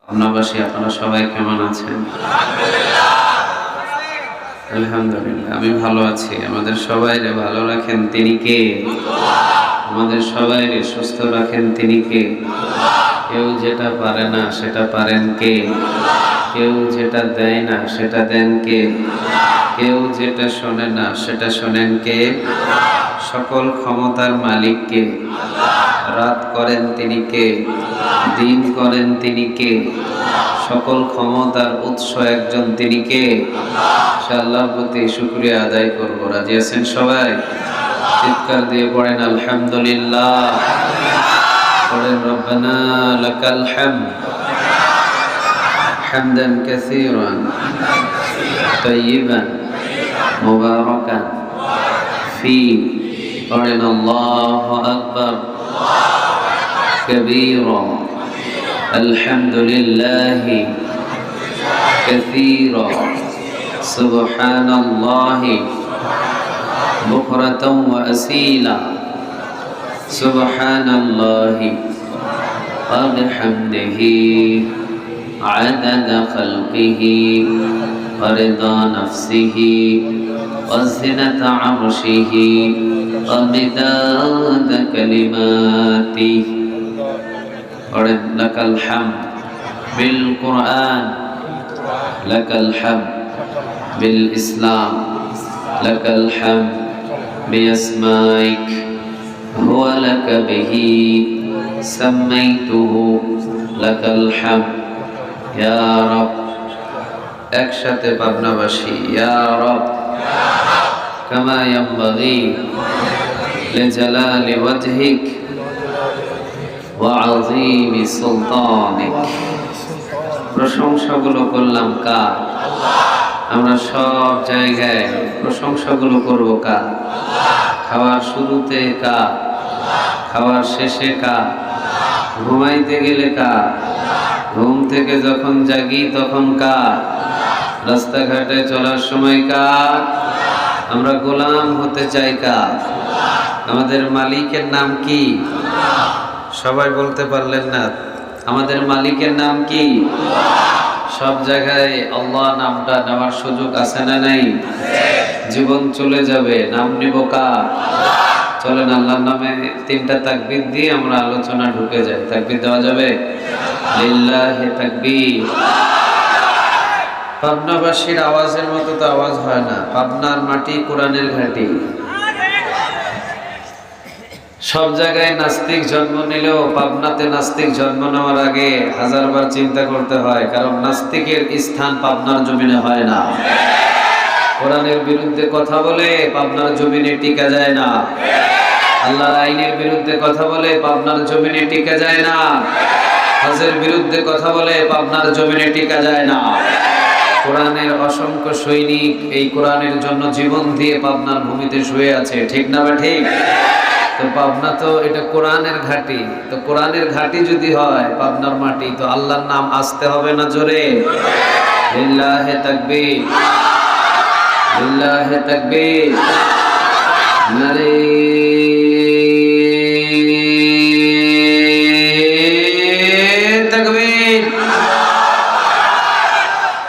পাবনাবাসী আপনারা সবাই কেমন আছেন? আলহামদুলিল্লাহ, আমি ভালো আছি। আমাদের সবাইরে ভালো রাখেন তিনি কে? আমাদের সবাইরে সুস্থ রাখেন তিনি কে? কেউ যেটা পারে না সেটা পারেন কে? কেউ যেটা দেয় না সেটা দেন কে? কেউ যেটা শোনে না সেটা শোনেন কে? সকল ক্ষমতার মালিক কে? রাত করেন তিনি কে? দিন করেন তিনি কে? সকল ক্ষমতার উৎস একজন তিনি কে? আল্লাহর প্রতি শুকরিয়া আদায় করব। রাজি আছেন সবাই? চিৎকার দিয়ে পড়েন আলহামদুলিল্লাহ, পড়েন রব্বানা লাকাল হামদ হামদান কাসীরান তাইয়িবান মুবারাকান ফি, পড়েন আল্লাহু আকবার কাবীরা আলহামদুলিল্লাহি কাসীরা সুবহানাল্লাহি বুকরাতাও ওয়া আসীলা সুবহানাল্লাহি ওয়া বিহামদিহি আদাদা খালকিহি ওয়া রিদা নাফসিহি ওয়া জিনাতা আরশিহি ওয়া মিদাদা কালিমাতিহি। পড়েন লাকাল হামদ বিল কুরআন, লাকাল হামদ বিল ইসলাম, লাকাল হামদ বিআসমাইক হুয়া লাকা বিহি সামাইতুহু লাকাল হামদ ইয়া রব। একসাথে পাবনাবাসী ইয়া রব কামা ইয়ানবাগি লিজালালি ওয়াজহিক ওয়া আযীমি সুলতানিক। প্রশংসাগুলো করলাম কার? আমরা সব জায়গায় প্রশংসাগুলো করব কার? খাওয়ার শুরুতে কার? খাওয়ার শেষে কার? ঘুমাইতে গেলে কার? ঘুম থেকে যখন জাগি তখন কার? রাস্তাঘাটে চলার সময় কার? আমরা গোলাম হতে চাই কার? আমাদের মালিকের নাম কি? সবাই বলতে পারলেন না। আমাদের মালিকের নাম কি? সব জায়গায় আল্লাহ নামটা নেওয়ার সুযোগ আছে না নাই? জীবন চলে যাবে, নাম নিব কার? চলেন আল্লাহর নামে তিনটা তাকবীর দিয়ে আমরা আলোচনা ঢুকে যাই। তাকবীর দেওয়া যাবে? লিল্লাহি তাকবীর। পাবনাবাসীর আওয়াজের মতো তো আওয়াজ হয় না। পাবনার মাটি কোরআনের ঘাঁটি। সব জায়গায় নাস্তিক জন্ম নিলেও পাবনাতে নাস্তিক জন্ম নেওয়ার আগে হাজারবার চিন্তা করতে হয়, কারণ নাস্তিকের স্থান পাবনার জমিনে হয় না। কোরআনের বিরুদ্ধে কথা বলে পাবনার জমিনে টিকা যায় না। আল্লাহর আইনের বিরুদ্ধে কথা বলে পাবনার জমিনে টিকা যায় না। হজের বিরুদ্ধে কথা বলে পাবনার জমিনে টিকা যায় না। কোরআনের অসংখ্য সৈনিক এই কোরআনের জন্য জীবন দিয়ে পাবনার ভূমিতে শুয়ে আছে, ঠিক না বা ঠিক? তো পাবনা তো এটা কোরআনের ঘাঁটি। তো কোরআনের ঘাঁটি যদি হয় পাবনার মাটি, তো আল্লাহর নাম আসতে হবে না জোরে? লিল্লাহি তাকবীর, লিল্লাহি তাকবীর, নারে তাকবীর।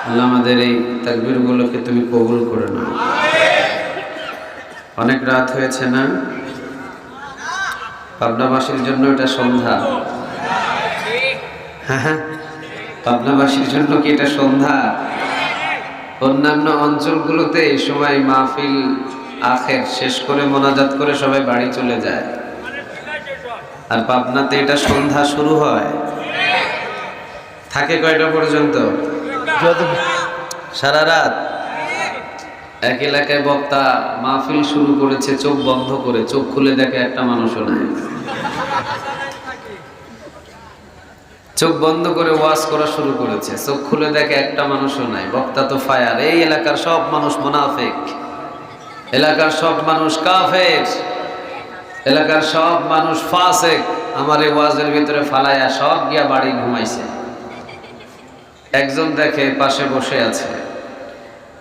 আল্লাহ আমাদের এই তাকবীরগুলোকে তুমি কবুল করে নাও। অনেক রাত হয়েছে না? পাবনাবাসীর জন্য এটা সন্ধ্যা। হ্যাঁ, পাবনাবাসীর জন্য কি এটা সন্ধ্যা? অন্যান্য অঞ্চলগুলোতে এই সময় মাহফিল আখের শেষ করে মোনাজাত করে সবাই বাড়ি চলে যায়, আর পাবনাতে এটা সন্ধ্যা শুরু হয়। থাকে কয়টা পর্যন্ত? সারা রাত। এক এলাকায় বক্তা মাহফিল শুরু করেছে চোখ বন্ধ করে, চোখ খুলে দেখে একটা মানুষও নাই। চোখ বন্ধ করে ওয়াজ করা শুরু করেছে, চোখ খুলে দেখে একটা মানুষও নাই। বক্তা তো ফায়ার, এই এলাকার সব মানুষ মুনাফিক, এলাকার সব মানুষ কাফের, এলাকার সব মানুষ ফাসিক। আমার এই ওয়াজের ভিতরে ফালাইয়া সব গিয়া বাড়ি ঘুমাইছে। একজন দেখে পাশে বসে আছে,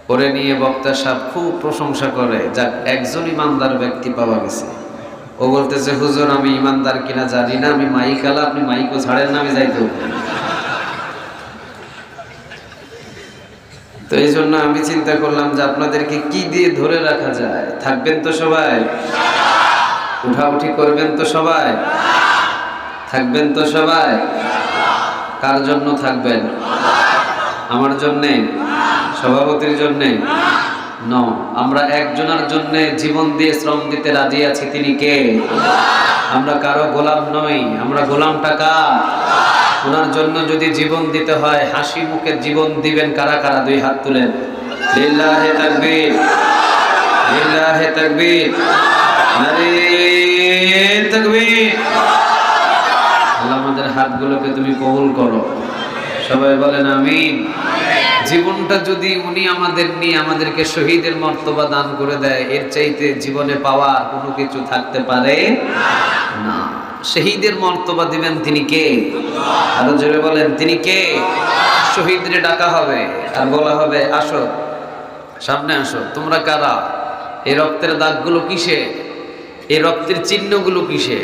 করে নিয়ে বক্তা সাহেব খুব প্রশংসা করে, যাক একজন ইমানদার ব্যক্তি পাওয়া গেছে। ও বলতেছে, হুজুর আমি ইমানদার কিনা জানি না, আমি মাইক আলা, আপনি মাইকও ছাড়েন না, আমি যাইতে তো এই জন্য আমি চিন্তা করলাম যে আপনাদেরকে কি দিয়ে ধরে রাখা যায়। থাকবেন তো সবাই? উঠাউঠি করবেন তো সবাই? থাকবেন তো সবাই? কার জন্য থাকবেন? আমার জন্যে? সভাপতির জন্যে? ন, আমরা একজনের জন্য জীবন দিয়ে শ্রম দিতে রাজি আছি। তিনি কে? আমরা কারো গোলাম নই। আমরা গোলামটা কার? ওনার জন্য যদি জীবন দিতে হয়, হাসি মুখে জীবন দিবেন কারা কারা? দুই হাত তুলেন। লিল্লাহে তাকবীর, লিল্লাহে তাকবীর, নারে তাকবীর। আল্লাহ আমাদের হাতগুলোকে তুমি কবুল করো। সবাই বলেন আমিন। জীবনটা যদি উনি আমাদের নিয়ে আমাদেরকে শহীদের মর্তবা দান করে দেয়, এর চাইতে জীবনে পাওয়া কোনো কিছু থাকতে পারে না। শহীদের মর্তবা দিবেন তিনি কে? আরো জোরে বলেন, তিনি কে? শহীদরে ডাকা হবে আর বলা হবে, আসো সামনে আসো। তোমরা কারা? এই রক্তের দাগগুলো কিসে? এই রক্তের চিহ্নগুলো কিসে?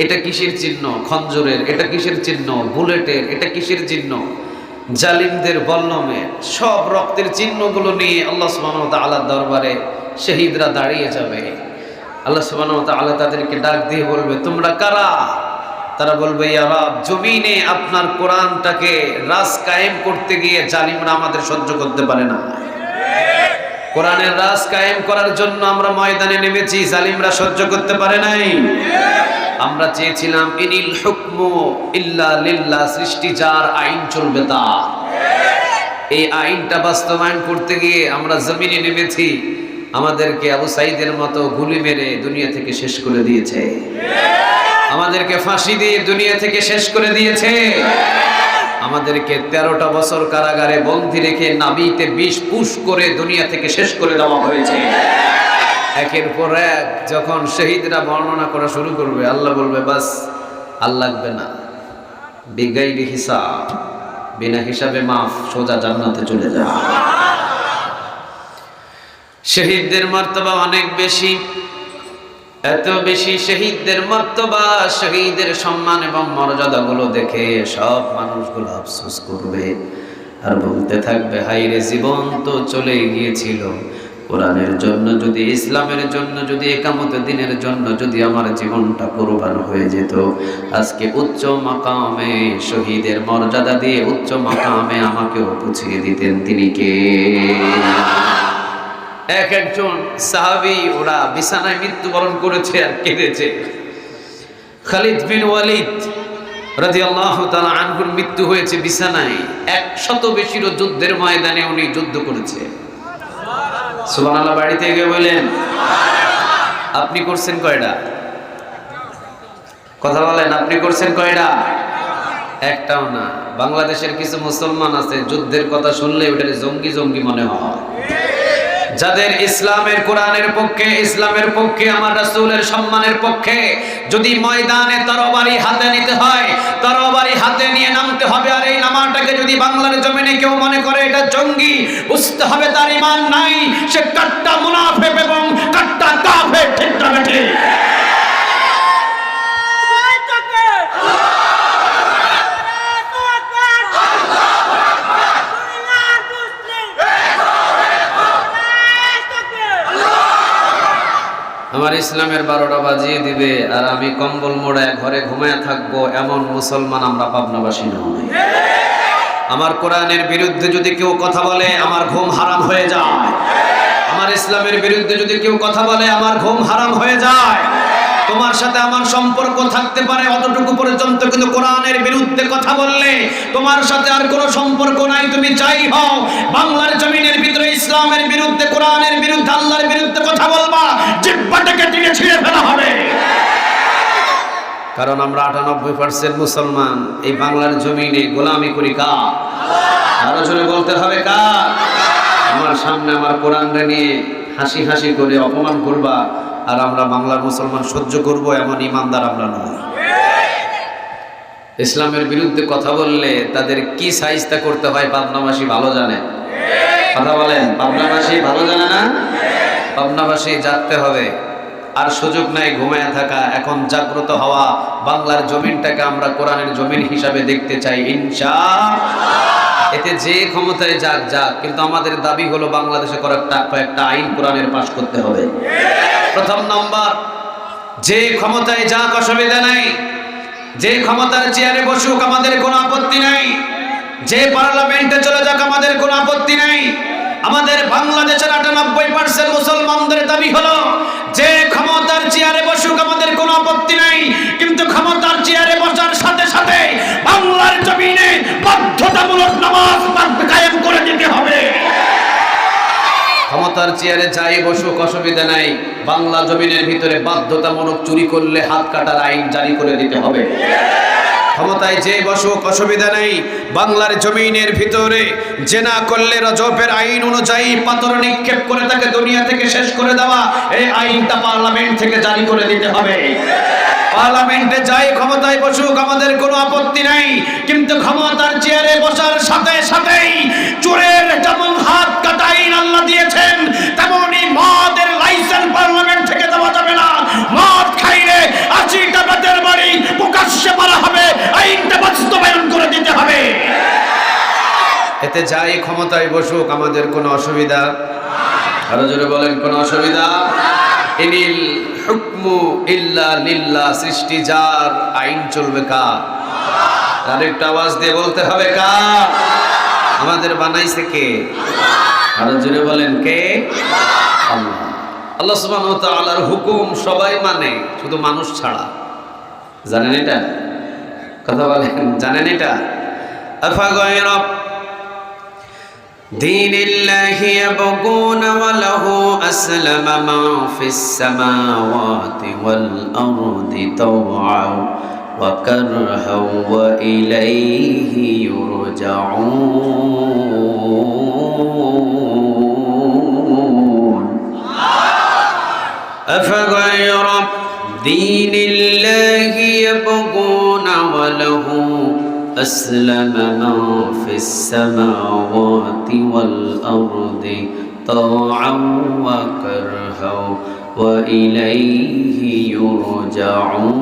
এটা কিসের চিহ্ন? খঞ্জরের। এটা কিসের চিহ্ন? বুলেটের। এটা কিসের চিহ্ন? জালিমদের বল্লমে। সব রক্তের চিহ্নগুলো নিয়ে আল্লাহ সুবহানাহু ওয়া তাআলার দরবারে শহীদরা দাঁড়িয়ে যাবে। আল্লাহ সুবহানাহু ওয়া তাআলা তাদেরকে ডাক দিয়ে বলবে, তোমরা কারা? তারা বলবে, ইয়া রব, জমিনে আপনার কোরআনটাকে রাজ কায়েম করতে গিয়ে জালিমরা আমাদের সহ্য করতে পারে না। কোরআনের রাজ কায়েম করার জন্য আমরা ময়দানে নেমেছি, জালিমরা সহ্য করতে পারে নাই। আমরা চেয়েছিলাম ইনিল হুকমু ইল্লা লিল্লাহ, সৃষ্টি যার, আইন চলবে তার। এই আইনটা বাস্তবায়ন করতে গিয়ে আমরা জমিনে নেমেছি। আমাদেরকে আবু সাঈদের মতো গুলি মেরে দুনিয়া থেকে শেষ করে দিয়েছে। আমাদেরকে ফাঁসি দিয়ে দুনিয়া থেকে শেষ করে দিয়েছে। আমাদেরকে 13টা বছর কারাগারে বন্দী রেখে নাভিতে বিষ পুশ করে দুনিয়া থেকে শেষ করে দেওয়া হয়েছে। একের পর এক যখন শহীদরা বর্ণনা করা শুরু করবে, আল্লাহ বলবে, বাস আর লাগবে না, বিগাইরি হিসাব, বিনা হিসাবে মাফ, সোজা জান্নাতে চলে যাও। শহীদদের মর্তবা অনেক বেশি, এত বেশি শহীদদের মর্তবা, শহীদের সম্মান এবং মর্যাদাগুলো দেখে সব মানুষগুলো আফসোস করবে আর বলতে থাকবে, হায়রে, জীবন তো চলে গিয়েছিল। কোরআনের জন্য যদি, ইসলামের জন্য যদি, একামতের দিনের জন্য যদি আমার জীবনটা কুরবান হয়ে যেত, আজকে উচ্চ মাকামে শহীদের মর্যাদা দিয়ে উচ্চ মাকামে আমাকেও পৌঁছিয়ে দিতেন। তিনি কে? এক একজন সাহাবী ওরা বিছানায় মৃত্যুবরণ করেছে আর কেঁদেছে। খালিদ বিন ওয়ালিদ রাদিয়াল্লাহু তাআলা আনহুর মৃত্যু হয়েছে বিছানায়। 100 বেশিরও যুদ্ধের ময়দানে উনি যুদ্ধ করেছে। সুবহানাল্লাহ। বাড়িতে গিয়ে বলেন, আপনি করছেন কয়টা? কথা বলেন, আপনি করছেন কয়টা? একটাও না। বাংলাদেশের কিছু মুসলমান আছে, যুদ্ধের কথা শুনলে ওটারে জঙ্গি জঙ্গি মনে হয়। যাদের ইসলামের, কোরআনের পক্ষে, ইসলামের পক্ষে, আমার রাসূলের সম্মানের পক্ষে যদি ময়দানে তরবারি হাতে নিতে হয়, তরবারি হাতে নিয়ে নামতে হবে। আর এই নামাটাকে যদি বাংলার জমিনে কেউ মনে করে এটা জঙ্গি, বুঝতে হবে তার ঈমান নাই, সে কাট্টা মুনাফিক এবং কাট্টা কাফের। ঠিক না বেঠিক? আমার ইসলামের 12টা বাজিয়ে দিবে আর আমি কম্বল মোড়ায় ঘরে ঘুমায় থাকবো, এমন মুসলমান আমরা পাবনাবাসী নই। আমার কোরআনের বিরুদ্ধে যদি কেউ কথা বলে, আমার ঘুম হারাম হয়ে যায়। আমার ইসলামের বিরুদ্ধে যদি কেউ কথা বলে, আমার ঘুম হারাম হয়ে যায়। তোমার সাথে আমার সম্পর্ক থাকতে পারে অতটুকু পর্যন্ত, কিন্তু কোরআনের বিরুদ্ধে কথা বললে তোমার সাথে আর কোনো সম্পর্ক নাই। তুমি যাই হও, বাংলার জমিনের ভিতরে ইসলামের বিরুদ্ধে, কোরআনের বিরুদ্ধে, আল্লাহর বিরুদ্ধে কথা বলবা, জিহ্বাটাকে টিকে ছিঁড়ে ফেলা হবে। কারণ আমরা 98% মুসলমান এই বাংলার জমিনে গোলামি করি কার? আরো জোরে বলতে হবে কার? আমার সামনে আমার কোরআনরে নিয়ে হাসি হাসি করে অপমান করবা, আর আমরা বাংলার মুসলমান সহ্য করব, এমন ইমানদার আমরা নই। ইসলামের বিরুদ্ধে কথা বললে তাদের কি সাইজটা করতে হয় পাবনাবাসী ভালো জানে। কথা বলেন, পাবনাবাসী ভালো জানে না? পাবনাবাসী জাগতে হবে, আর সুযোগ নাই ঘুমায় থাকা। এখন জাগ্রত হওয়া, বাংলার জমিনটাকে আমরা কোরআনের জমিন হিসাবে দেখতে চাই ইনশাআল্লাহ। এতে মাটিতে যে ক্ষমতায় যাক যাক, কিন্তু আমাদের দাবি হলো বাংলাদেশে কয়েকটা আইন কোরআনের পাশ করতে হবে। প্রথম নম্বর, যে ক্ষমতায় যাক অসুবিধা নাই, যে ক্ষমতার চেয়ারে বসুক আমাদের কোনো আপত্তি নাই, যে পার্লামেন্টে চলে যাক আমাদের কোনো আপত্তি নাই। আমাদের বাংলাদেশের 98% মুসলমানদের দাবি হলো যে ক্ষমতার চেয়ারে বসুক আমাদের কোনো আপত্তি নাই, কিন্তু ক্ষমতার চেয়ারে বসার সাথে সাথে বাংলার জমিনে বাধ্যতামূলক নামাজ কায়েম করে দিতে হবে। ক্ষমতার চেয়ারে যাই বসুক অসুবিধা নাই, বাংলা জমিনের ভিতরে বাধ্যতামূলক চুরি করলে হাত কাটার আইন জারি করে দিতে হবে। ক্ষমতায় যে বসুক অসুবিধা নেই, বাংলার জমিনের ভিতরে জেনা করলে রজবের আইন অনুযায়ী পাথর নিক্ষেপ করে তাকে দুনিয়া থেকে শেষ করে দেওয়া, এই আইনটা পার্লামেন্ট থেকে জারি করে দিতে হবে। পার্লামেন্টে যাই ক্ষমতায় বসুক আমাদের কোনো আপত্তি নাই, কিন্তু ক্ষমতার চেয়ারে বসার সাথে সাথেই চোরের যেমন হাত কাটা আইন আল্লাহ দিয়েছেন, তেমনি মদের লাইসেন্স পার্লামেন্ট থেকে দেওয়া যাবে না। মদ খাইলে 80টা বেতের বাড়ি প্রকাশ্যে মারা হবে, আইনটা বাস্তবায়ন করে দিতে হবে। এতে যাই ক্ষমতায় বসুক আমাদের কোনো অসুবিধা, আরো জোরে বলেন, কোনো অসুবিধা। ইনিল হুকমু ইল্লা লিল্লাহ, সৃষ্টি যার, আইন চলবে কার? আর একটা আওয়াজ দিয়ে বলতে হবে কার? আমাদের বানাইছে কে? আরো জোরে বলেন, কে? আল্লাহ। আল্লাহ সুবহানাহু ওয়া তাআলার হুকুম সবাই মানে, শুধু মানুষ ছাড়া। জানেন এটা? কথা বলেন, জানেন এটা? আফাগায়রা দীনিল্লাহি ইয়াবগুনা ওয়া লাহু আসলামা মা ফিস সামাওয়াতি ওয়াল আরদি তাওআন ওয়া কারহাও ওয়া ইলাইহি ইউরজাউন। আফাগায়রা দীনিল্লাহি ইয়াবগুনা ওয়া লাহু أسلم من في السماوات والأرض طوعا وكرها وإليه يرجعون।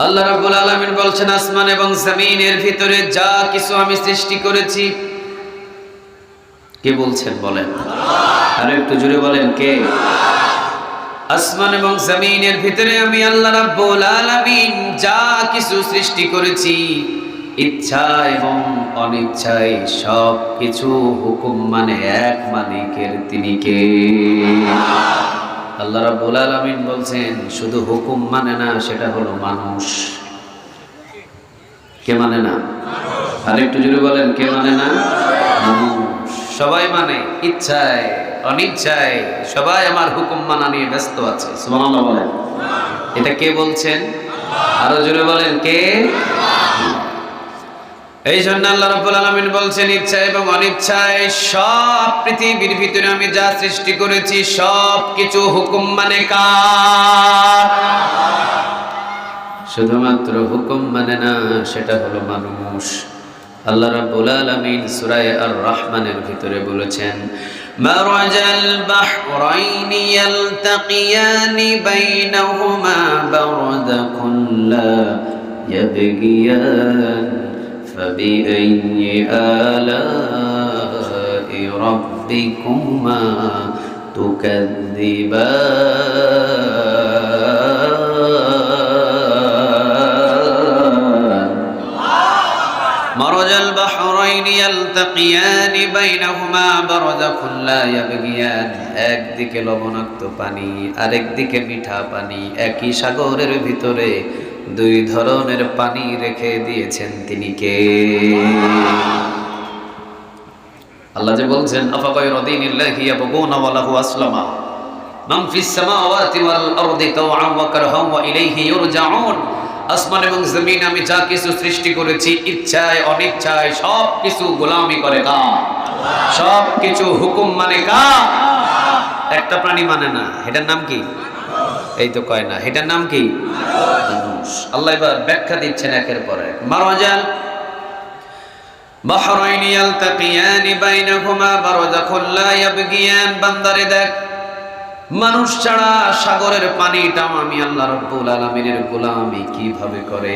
আল্লাহ রাব্বুল আলামিন বলছেন, আসমান এবং জমিনের ভিতরে যা কিছু আমি সৃষ্টি করেছি। কে বলছেন বলেন? আর একটু জোরে বলেন, কে? আসমান এবং জমিনের ভিতরে আমি আল্লাহ রাব্বুল আলামিন যা কিছু সৃষ্টি করেছি, ইচ্ছা এবং অনিচ্ছায় সব কিছু হুকুম মানে এক মালিকের, তিনি কে? আল্লাহ রাব্বুল আলামিন বলছেন শুধু হুকুম মানে না, সেটা হলো মানুষ। কে মানে না? আর একটু জোরে বলেন, কে মানে না? মানুষ। সবাই মানে, ইচ্ছায় অনিচ্ছায় সবাই আমার হুকুম মানা নিয়ে ব্যস্ত আছে। সুবহানাল্লাহ বলেন। এটা কে বলছেন? আরো জোরে বলেন, কে? এই জন্য আল্লাহ রাব্বুল আলামিন বলছেন, ইচ্ছা এবং অনিচ্ছায় সব পৃথিবীর ভিতরে আমি যা সৃষ্টি করেছি সব কিছু হুকুম মানে কার? শুধুমাত্র হুকুম মানে না, সেটা হলো মানুষ। আল্লাহ রাব্বুল আলামিন সূরা আর রহমানের ভিতরে বলেছেন, মারাজাল বাহরাইনি ইয়ালতাকিয়ানি বাইনাহুমা বারযাখুন লা ইয়াবগিয়ান ফাবিআইয়ি আলা'i রাব্বিকুমা তুকাযযিবান। মারাজাল বাহরাইনি ইয়ালতাকিয়ানি বাইনাহুমা বারযাখুন লা ইয়াবগিয়ান। একদিকে লবণাক্ত পানি, আরেকদিকে মিঠা পানি, একই সাগরের ভিতরে দুই ধরনের পানি রেখে দিয়েছেন, তিনি কে? আল্লাহ যে বলছেন, আফাগায়রা দীনিল্লাহি ইয়াবগুনা ওয়া লাহু আসলামা মান ফিস সামাওয়াতি ওয়াল আরদি তাওআন ওয়া কারহান ওয়া ইলাইহি ইউরজাউন। আসমান এবং জমিন আমি যা কিছু সৃষ্টি করেছি, ইচ্ছায় অনিচ্ছায় সব কিছু গোলামি করে কার? সব কিছু হুকুম মানে কার? একটা প্রাণী মানে না, এটার নাম কি? এই তো কয় না, এটার নাম কি? মানুষ। আল্লাহ এবার ব্যাখ্যা দিচ্ছেন একের পর এক। মারাজাল বাহরাইনি ইয়ালতাকিয়ানি বাইনাহুমা বারযাখুন লা ইয়াবগিয়ান। বান্দারে দেখ, মানুষ ছাড়া সাগরের পানিটাও আমি আল্লাহ রাব্বুল আলামিনের গোলামি কিভাবে করে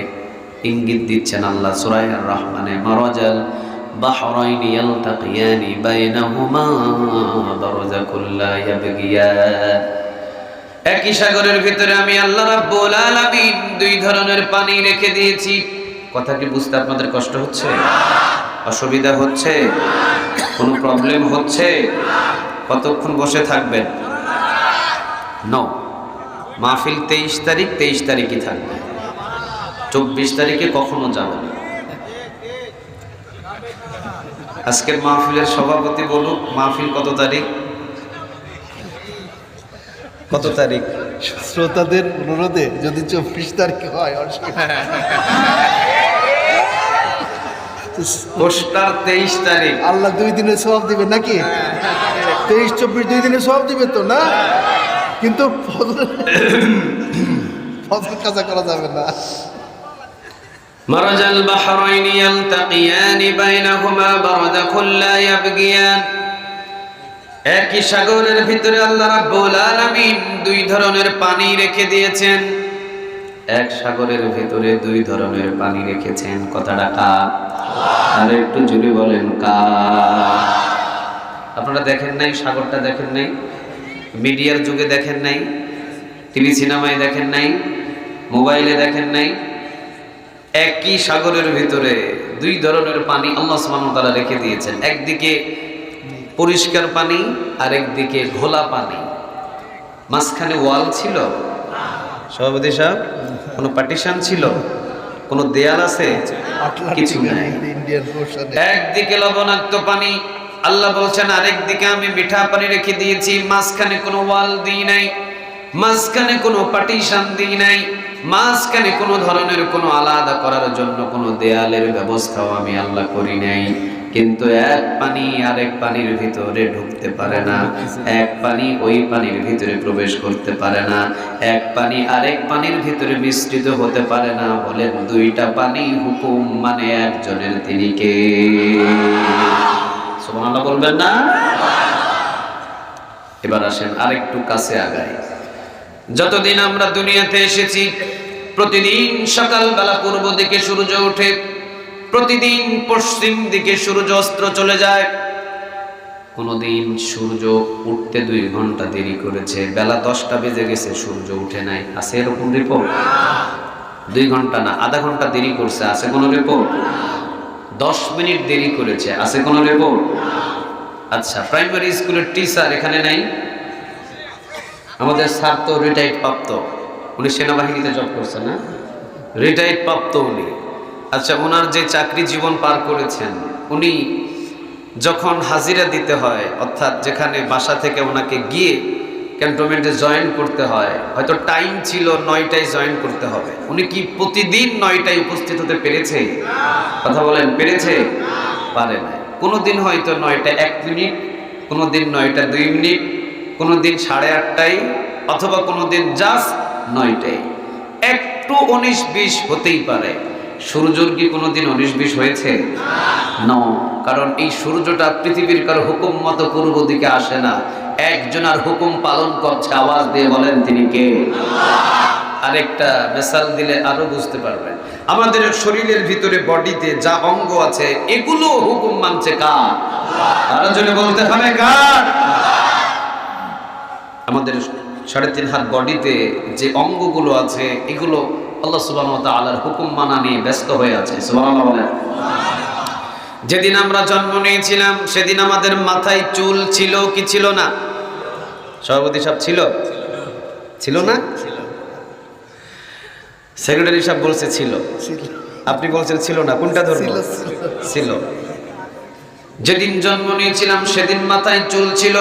ইঙ্গিত দিচ্ছেন আল্লাহ সূরা আর-রহমানে। মারাজাল বাহরাইনি ইয়ালতাকিয়ানি বাইনাহুমা বারযাকুল লা ইয়াবগিয়ান। একই সাগরের ভিতরে আমি আল্লাহ রাব্বুল আলামিন দুই ধরনের পানি রেখে দিয়েছি। কথা কি বুঝতে আপনাদের কষ্ট হচ্ছে? অসুবিধা হচ্ছে? কোনো প্রবলেম হচ্ছে? কতক্ষণ বসে থাকবেন? নো, মাহফিল 23 তারিখ 23 তারিখই থাকবে, 24 তারিখে কখনো যাবে না। আজকের মাহফিলের সভাপতি বলুক, মাহফিল কত তারিখ? কত তারিখ? শ্রোতাদের অনুরোধে যদি 24 তারিখ হয়, পোস্টার 23 তারিখ। আল্লাহ 2 দিনের সওয়াব দিবে নাকি? 23-24 2 দিনের সওয়াব দিবে তো না? কিন্তু ফজর কাজা করা যাবে না। মারাজাল বাহরাইনি ইয়ালতাকিয়ানি বাইনাহুমা বারযাকুল লা ইয়াবগিয়ান। একই সাগরের ভিতরে আল্লাহ রাব্বুল আলামিন দুই ধরনের পানি রেখে দিয়েছেন। এক সাগরের ভিতরে দুই ধরনের পানি রেখেছেন। কথাটা কার? আর একটু জোরে বলেন কার? আপনারা দেখেন নাই? সাগরটা দেখেন নাই? মিডিয়ার যুগে দেখেন নাই? টিভি সিনেমায় দেখেন নাই? মোবাইলে দেখেন নাই? একই সাগরের ভিতরে দুই ধরনের পানি আল্লাহ সুবহানাহু ওয়া তাআলা রেখে দিয়েছেন। একদিকে পরিষ্কার পানি, আর একদিকে ঘোলা পানি। মাঝখানে ওয়াল ছিল? সভাপতি সাহেব, কোনো পার্টিশন ছিল? কোনো দেয়াল আছে? কিছু নাই। একদিকে লবণাক্ত পানি আল্লাহ বলছেন, আরেকদিকে আমি মিঠা পানি রেখে দিয়েছি। মাঝখানে কোনো ওয়াল দিই নাই, মাঝখানে কোনো পার্টিশন দিই নাই, মাঝখানে কোনো ধরনের কোনো আলাদা করার জন্য কোনো দেয়ালের ব্যবস্থাও আমি আল্লাহ করি নাই। কিন্তু এক পানি আরেক পানির ভিতরে ঢুকতে পারে না, এক পানি ওই পানির ভিতরে প্রবেশ করতে পারে না, এক পানি আরেক পানির ভিতরে মিশ্রিত হতে পারে না। বলেন, দুইটা পানি হুকুম মানে একজনের, তিনি কে? সুবহানাল্লাহ বলবেন না? এবার আসেন আরেকটু কাছে আগাই। যতদিন আমরা দুনিয়াতে এসেছি, প্রতিদিন সকালবেলা পূর্ব দিকে সূর্য ওঠে, প্রতিদিন পশ্চিম দিকে সূর্য অস্ত চলে যায়। কোনদিন সূর্য উঠতে 2 ঘন্টা দেরি করেছে, বেলা 10টা বেজে গেছে, সূর্য উঠে নাই। আছে এরকম রিপোর্ট? 2 ঘন্টা না, আধা ঘন্টা দেরি করছে, আছে কোনো রিপোর্ট? 10 মিনিট দেরি করেছে, আছে কোনো রিপোর্ট? আচ্ছা, প্রাইমারি স্কুলের টিচার এখানে নাই? আমাদের স্যার তো রিটায়ার্ড প্রাপ্ত, উনি সেনাবাহিনীতে জব করছেন না? রিটায়ার্ড প্রাপ্ত উনি। আচ্ছা, ওনার যে চাকরি জীবন পার করেছেন, উনি যখন হাজিরা দিতে হয়, অর্থাৎ যেখানে বাসা থেকে ওনাকে গিয়ে ক্যান্টনমেন্টে জয়েন করতে হয়, হয়তো টাইম ছিল 9টায় জয়েন করতে হবে, উনি কি প্রতিদিন 9টায় উপস্থিত হতে পেরেছে? কথা বলেন, পেরেছে? পারে না। কোনোদিন হয়তো 9টা 1 মিনিট, কোনোদিন 9টা 2 মিনিট, কোনোদিন 8:30টায়, অথবা কোনোদিন জাস্ট 9টায়। একটু 19-20 হতেই পারে। সূর্যর কি কোনোদিন 19-20 হয়েছে? না, কারণ এই সূর্যটা পৃথিবীর কারো হুকুম মতো পূর্ব দিকে আসে না, একজনের হুকুম পালন করছে। আওয়াজ দিয়ে বলেন, তিনি কে? আরেকটা মিসাল দিলে আরো বুঝতে পারবেন। আমাদের শরীরের ভিতরে, বডিতে যা অঙ্গ আছে, এগুলো হুকুম মানছে কার? আরো জোরে বলতে হবে, কার? আমাদের 3.5 হাত বডিতে যে অঙ্গগুলো আছে, এগুলো আল্লাহ সুবহানাহু ওয়া তাআলার হুকুম মানা নিয়ে ব্যস্ত হয়ে আছে। সুবহানাল্লাহ বলেন। যেদিন আমরা জন্ম নিয়েছিলাম, সেদিন আমাদের মাথায় চুল ছিল কি ছিল না? সভাপতি সাহেব, ছিল? ছিল না? সেক্রেটারি সাহেব বলছে ছিল, আপনি বলছেন ছিল না। কোনটা ধরবো? ছিল। যেদিন জন্ম নিয়েছিলাম সেদিন মাথায় চুল ছিল।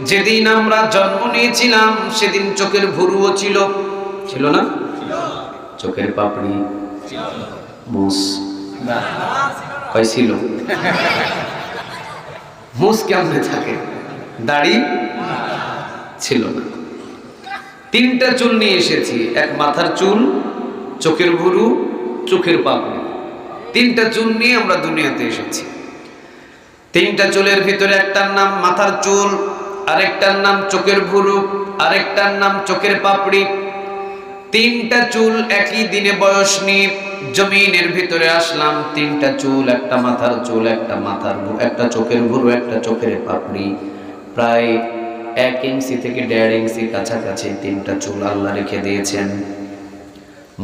যেদিন আমরা জন্ম নিয়েছিলাম সেদিন চোখের ভুরুও ছিল। ছিল না? চোখের পাপড়ি, মুছ কয় ছিল? মুছ কেমনে থাকে? দাড়ি ছিল না। 3টা চুল নিয়ে এসেছি, এক মাথার চুল, চোখের ভুরু, চোখের পাপড়ি। 3টা চুল নিয়ে আমরা দুনিয়াতে এসেছি। 3টা চুলের ভিতরে একটার নাম মাথার চুল, আরেকটার নাম চোখের ভুরু, আরেকটার নাম চোখের পাপড়ি। তিনটা চুল একই দিনে বয়স নিয়ে জমিনের ভিতরে আসলাম। তিনটা চুল, একটা মাথার চুল, একটা চোখের ভুরু, একটা চোখের পাপড়ি, প্রায় 1 ইঞ্চি থেকে 1.5 ইঞ্চি কাছাকাছি তিনটা চুল আল্লাহ রেখে দিয়েছেন।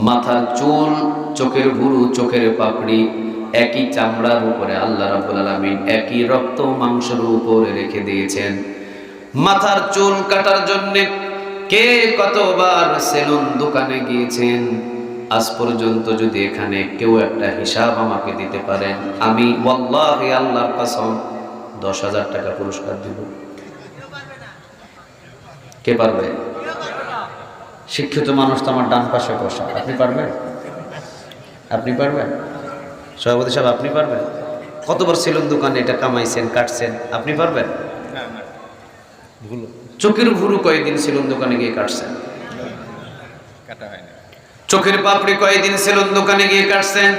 মাথার চুল, চোখের ভুরু, চোখের পাপড়ি একই চামড়ার উপরে আল্লাহ রাব্বুল আলামিন একই রক্ত মাংসের উপরে রেখে দিয়েছেন। মাথার চুল কাটার জন্য কে কতবার সেলুন দোকানে গিয়েছেন? আজ পর্যন্ত যদি এখানে কেউ একটা হিসাব আমাকে দিতে পারেন, আমি ওয়াল্লাহি আল্লাহর কসম 10,000 টাকা পুরস্কার দিব। কে পারবে? শিক্ষিত মানুষ তো আমার ডান পাশে বসা। আপনি পারবেন? আপনি পারবেন? সভাপতি সাহেব আপনি পারবেন? কতবার সেলুন দোকানে এটা কামাইছেন, কাটছেন, আপনি পারবেন? চোখের ভুরু কয়েকদিন সেলুন দোকানে গিয়ে কাটছেন? চোখের পাপড়ি কয়েকদিন সেলুন দোকানে গিয়ে কাটছেন?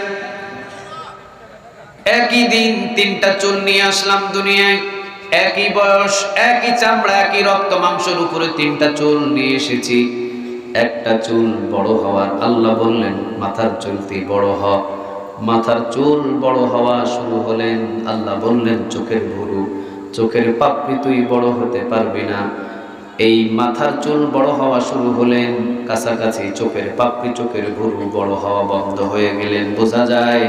একই দিন তিনটা চুল নিয়ে আসলাম দুনিয়ায়, একই বয়স, একই চামড়া, একই রক্ত মাংসের উপরে তিনটা চুল নিয়ে এসেছি। একটা চুল বড় হওয়ার আল্লাহ বললেন মাথার চুলটি বড় হ। মাথার চুল বড় হওয়া শুরু হলেন, আল্লাহ বললেন চোখের ভুরু, চোখের পাপড়ি তুই বড় হতে পারবি না। এই মাথার চুল বড় হওয়া শুরু হলেন, কাছাকাছি চোখের পাপড়ি, চোখের ভুরু বড় হওয়া বন্ধ হয়ে গেলেন। বোঝা যায়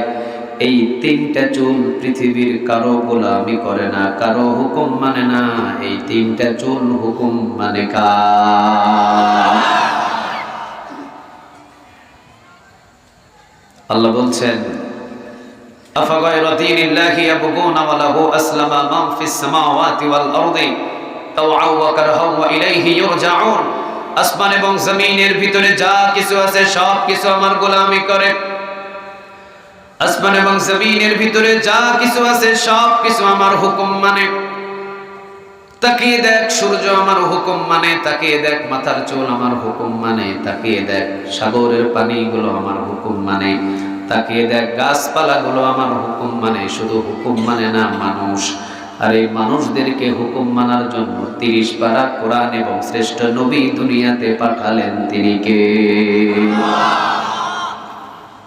এই তিনটা চুল পৃথিবীর কারো গোলামি করে না, কারো হুকুম মানে না। এই তিনটা চুল হুকুম মানে কার? আল্লাহ বলছেন আফাগায়রা দীনিল্লাহি ইয়াবগুনা ওয়া লাহু আসলামা মান ফিস সামাওয়াতি ওয়াল আরদি তাওআ ওয়া কারহা ওয়া ইলাইহি ইউরজাউন। আসমান এবং জমিনের ভিতরে যা কিছু আছে সব কিছু আমার গোলামি করে। আসমান এবং জমিনের ভিতরে যা কিছু আছে সব কিছু আমার হুকুম মানে। তাকিয়ে দেখ সূর্য আমার হুকুম মানে, তাকিয়ে দেখ মাথার চুল আমার হুকুম মানে, তাকিয়ে দেখ সাগরের পানিগুলো আমার হুকুম মানে, তাকিয়ে দেখ গাছপালাগুলো আমার হুকুম মানে। শুধু হুকুম মানে না মানুষ, আর এই মানুষদেরকে হুকুম মানার জন্য 30 পারা কোরআন এবং শ্রেষ্ঠ নবী দুনিয়াতে পাঠালেন। তিনি কে?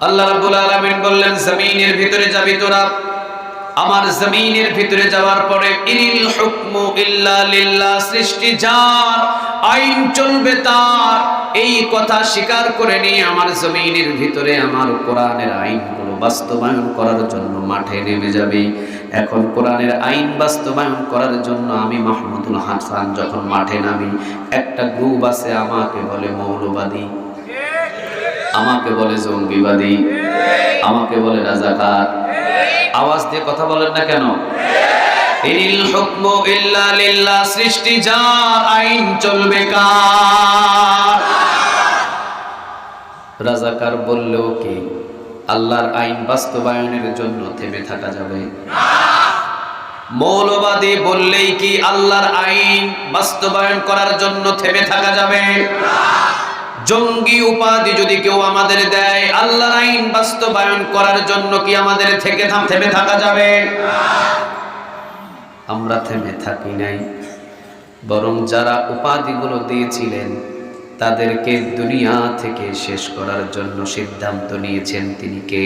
আল্লাহ রাব্বুল আলামিন বললেন জমিনের ভিতরে যাবি তোরা। আমার জমিনের ভিতরে যাওয়ার পরে ইনিল হুকমু ইল্লা লিল্লাহ, সৃষ্টি যার, আইন চলবে তার, এই কথা স্বীকার করে নিয়ে আমার জমিনের ভিতরে আমার কোরআনের আইনগুলো বাস্তবায়ন করার জন্য মাঠে নেমে যাবে। এখন কোরআনের আইন বাস্তবায়ন করার জন্য আমি মাহমুদুল হাসান যখন মাঠে নামি, একটা গ্রুপ আছে আমাকে বলে মৌলবাদী, আমাকে বলে জঙ্গিবাদী, আমাকে বলে রাজাকার। আওয়াজ দিয়ে কথা বলেন না কেন? ইনিল হুকমু ইল্লা লিল্লাহ, সৃষ্টি যার, আইন চলবে কার? রাজাকার বললেও কি আল্লাহর আইন বাস্তবায়নের জন্য থেমে থাকা যাবে? মৌলবাদী বললেই কি আল্লাহর আইন বাস্তবায়ন করার জন্য থেমে থাকা যাবে? জঙ্গি উপাধি যদি কেউ আমাদের দেয়, আল্লাহর আইন বাস্তবায়ন করার জন্য কি আমাদের থেমে থাকা যাবে? আমরা থেমে থাকি নাই, বরং যারা উপাধিগুলো দিয়েছিলেন তাদেরকে দুনিয়া থেকে শেষ করার জন্য সিদ্ধান্ত নিয়েছেন। তিনি কে?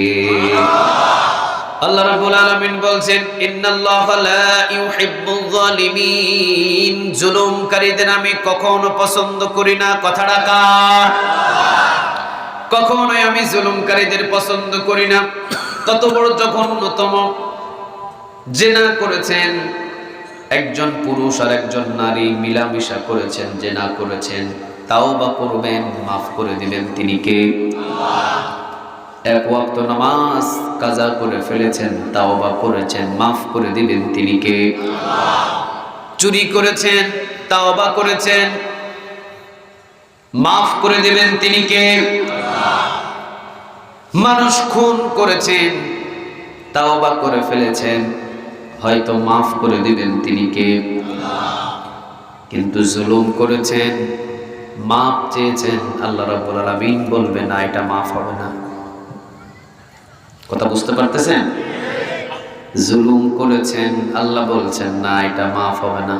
আল্লাহ রাব্বুল আলামিন বলছেন ইন্নাল্লাহা লা ইউহিব্বুয যালিমিন, জুলুমকারীদের আমি কখনো পছন্দ করি না। কথাটা কার? কখনোই আমি জুলুমকারীদের পছন্দ করি না। কত বড় জঘন্যতম জিনা করেছেন, একজন পুরুষ আর একজন নারী মিলামিশা করেছেন, জিনা করেছেন, তাওবা করবেন, মাফ করে দিবেন। তিনি কে? এক ওয়াক্ত নামাজ কাজা করে ফেলেছেন, তাওবা করেছেন, মাফ করে দিবেন। তিনি কে? চুরি করেছেন, তাওবা করেছেন, মাফ করে দিবেন। তিনি কে? মানুষ খুন করেছেন, তাওবা করে ফেলেছেন, হয়তো মাফ করে দিবেন। তিনি কে? কিন্তু জুলুম করেছেন, মাফ চেয়েছেন, আল্লাহ রাব্বুল আলামিন বলবেন না, এটা মাফ হবে না। কথা বুঝতে পারতেছেন? জুলুম করেছেন, আল্লাহ বলছেন না, এটা মাফ হবে না।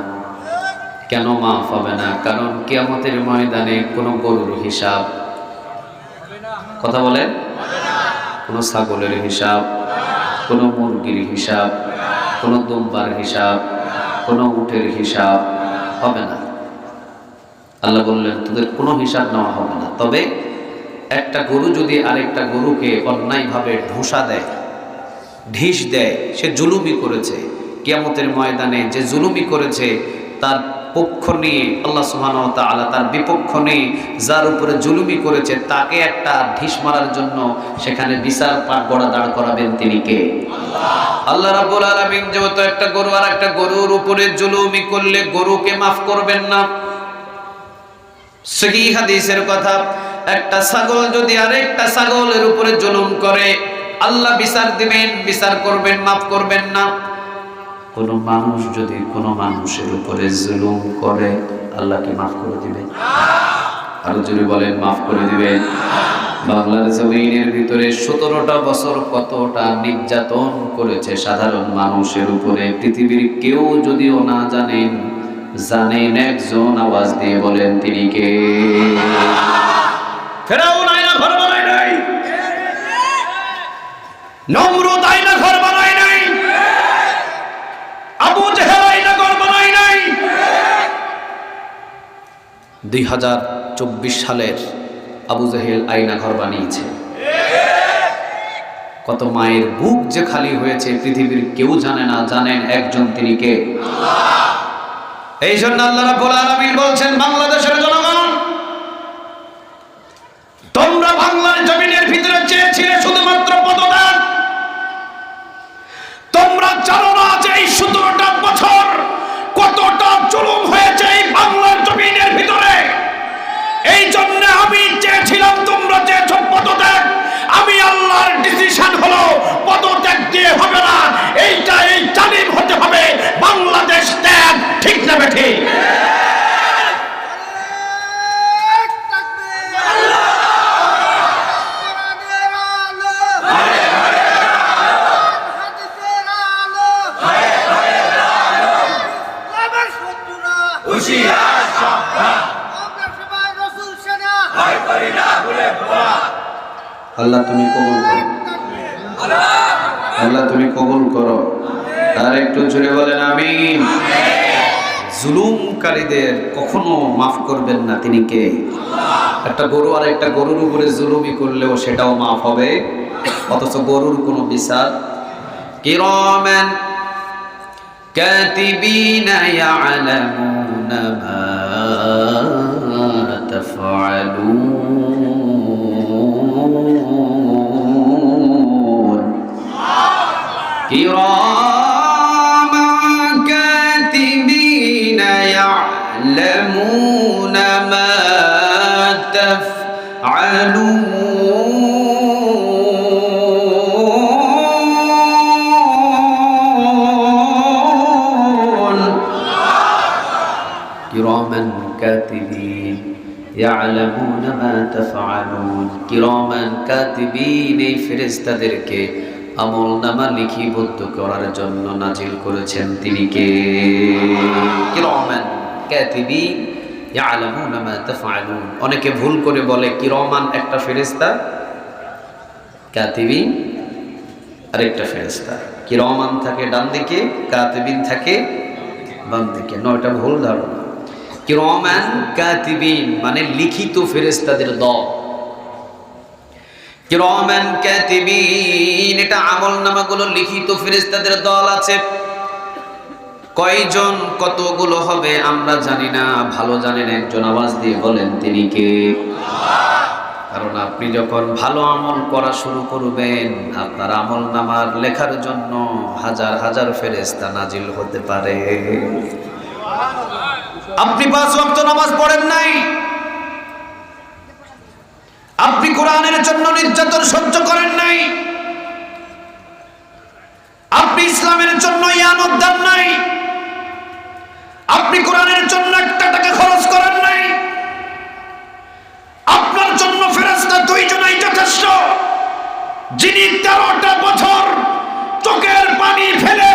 কেন মাফ হবে না? কারণ কিয়ামতের ময়দানে কোনো গরুর হিসাব, কথা বলে, কোনো ছাগলের হিসাব, কোনো মুরগির হিসাব, কোনো দুম্বার হিসাব, কোনো উটের হিসাব হবে না। আল্লাহ বললেন তোদের কোনো হিসাব নেওয়া হবে না। তবে একটা গরু যদি আরেকটা গরুকে অন্যায়ভাবে ঢোসা দেয়, ঢিস দেয়, সে জুলুমি করেছে, কিয়ামতের ময়দানে যে জুলুমি করেছে তার পক্ষ নিয়ে আল্লাহ সুবহানাহু ওয়া তাআলা তার বিপক্ষ নিয়ে যার উপরে জুলুমি করেছে তাকে একটা ঢিস মারার জন্য সেখানে বিচার পাঠগড়া দাঁড় করাবেন তিনি কে? আল্লাহ রাব্বুল আলামিন। যেহেতু একটা গরু আর একটা গরুর উপরে জুলুমি করলে গরুকে মাফ করবেন না, সহিহ হাদিসের কথা। একটা ছাগল যদি আরেকটা ছাগলের উপরে জুলুম করে আল্লাহ বিচার দিবেন, বিচার করবেন, মাফ করবেন না। কোন মানুষ যদি কোন মানুষের উপরে জুলুম করে আল্লাহ কি মাফ করে দিবেন? আরো যদি বলেন মাফ করে দিবেন। বাংলার জমিনের ভিতরে 17টা বছর কতটা নির্যাতন করেছে সাধারণ মানুষের উপরে, পৃথিবীর কেউ যদিও না জানেন, জানেন একজন, আওয়াজ দিয়ে বলেন তিনি কে? ফেরাউন আয়না ঘর বানায় নাই, নমরুদ আয়না ঘর বানায় নাই, আবু জেহেল আয়না ঘর বানায় নাই। 2024 সালের আবু জেহেল আয়না ঘর বানিয়েছে। কত মায়ের বুক যে খালি হয়েছে পৃথিবীর কেউ জানে না, জানেন একজন, তিনি কে? এই জন্য আল্লাহ রাব্বুল আলামিন বলছেন, বাংলাদেশের জনগণ, তোমরা বাংলার জমিনের ভিতরে চেয়েছিলে শুধুমাত্র পদদান। তোমরা জানো না যে এই 17টা বছর কতটা জুলুম হয়েছে এই বাংলার জমিনের ভিতরে। এই জন্য আমি চেয়েছিলাম, তোমরা চেয়েছো পদত্যাগ, আমি আল্লাহর ডিসিশন হলো পদত্যাগ দিয়ে হবে না, এইটা এই জালিম হতে হবে, বাংলাদেশ ত্যাগ, ঠিক না বেঠি? আল্লাহ তুমি কবুল করো, আল্লাহ তুমি কবুল করো। আর একটু জোরে বলেন আমিন। জুলুমকারীদের কখনো মাফ করবেন না, তিনি কে? একটা গরু আর একটা গরুর উপরে জুলুমি করলেও সেটাও মাফ হবে, অথচ গরুর কোনো বিচার। কিরামান কাতিবিনা ইয়ালামুনা মা তাফআলুন, কিরামা কাতিবিনা ইয়ালামুনা মা তাফআলুন। কিরামান কাতিবিন ইয়ালামুনা মা তাফআলুন। কিরামান কাতিবিন, এই ফেরেশতাদেরকে আমলনামা লিপিবদ্ধ করার জন্য নাজিল করেছেন তিনি কে? কিরামান কাতিবিন ইয়ালামুনা মা তাফআলুন। অনেকে ভুল করে বলে কিরামান একটা ফেরেশতা, কাতিবিন আরেকটা ফেরেশতা। কিরামান থাকে ডান দিকে, কাতিবিন থাকে বাম দিকে। এটা ভুল ধারণা। কিরামান কাতিবিন মানে লিখিত ফেরেশতাদের দল। কিরামান কাতিবিন এটা আমলনামাগুলো লিখিত ফেরেশতাদের দল আছে। কয়জন, কতগুলো হবে আমরা জানি না, ভালো জানেন একজন, আওয়াজ দিয়ে বলেন তিনি কে? কারণ আপনি যখন ভালো আমল করা শুরু করবেন আপনার আমলনামার লেখার জন্য হাজার হাজার ফেরেশতা নাজিল হতে পারে। আপনি 5 ওয়াক্ত নামাজ পড়েন নাই, আপনি কোরআনের জন্য নির্যাতন সহ্য করেন নাই, আপনি ইসলামের জন্য ইয়ানত দেন নাই, আপনি কোরআনের জন্য একটা টাকা খরচ করেন নাই, আপনার জন্য ফেরেশতা 2 জনই যথেষ্ট, যিনি 13টা বছর চোখের পানি ফেলে